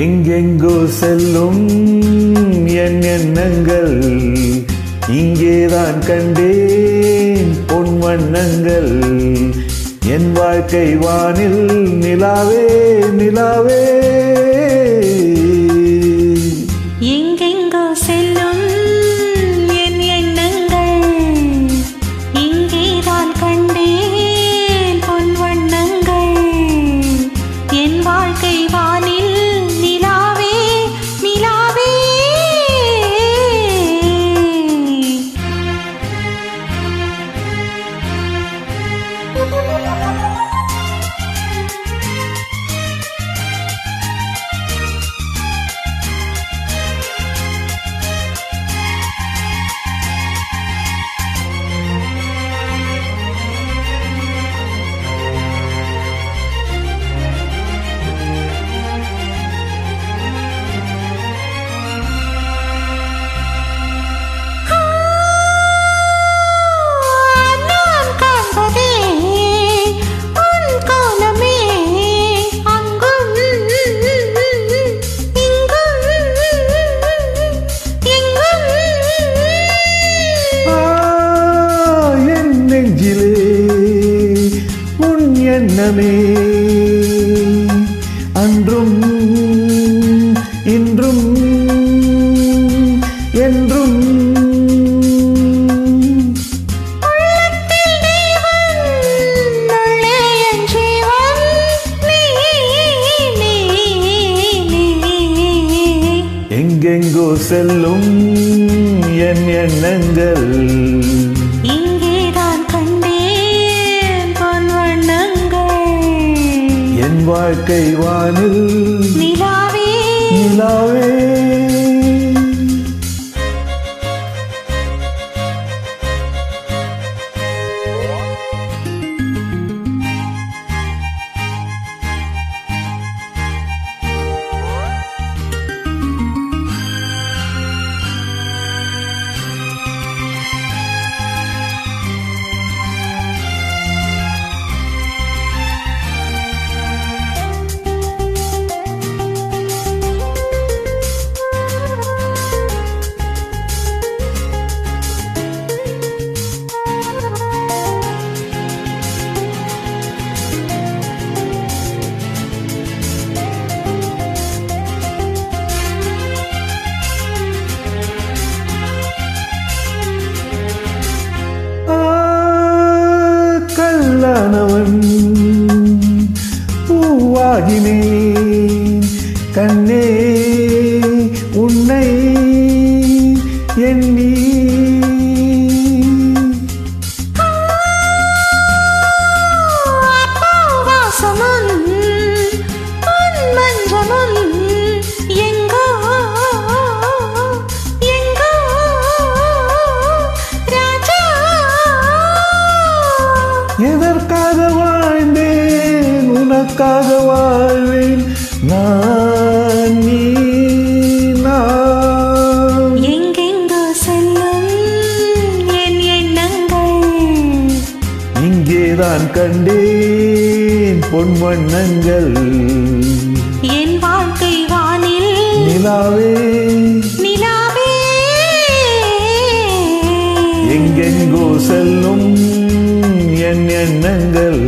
எங்கெங்கோ செல்லும் என் எண்ணங்கள், இங்கேதான் கண்டேன் பொன் வண்ணங்கள். என் வாழ்க்கை வானில் நிலாவே நிலாவே. எங்கெங்கோ செல்லும் என் எண்ணங்கள், இங்கேதான் கண்டேன் பொன் வண்ணங்கள். என் வாழ்க்கை வானில் நிலாவே நிலாவே. எண்ணமே அன்றும் இன்றும் என்றும். எங்கெங்கோ செல்லும் என் எண்ணங்கள், இங்கேதான் கண்டேன் பொன் வண்ணங்கள். என் வாழ்க்கை வானில் நிலாவே நிலாவே. கல்லானவன் பூவாகினேன் கண்ணே உன்னை எண்ணி. எதற்காக வாழ்ந்தேன், உனக்காக வாழ்வேன் நான் நீ நான். எங்கெங்கோ செல்லும் என் எண்ணங்கள், இங்கேதான் கண்டேன் பொன் வண்ணங்கள். என் வாழ்க்கை வானில் நிலாவே நிலாவே. எங்கெங்கோ செல்லும் என் எண்ணங்கள்,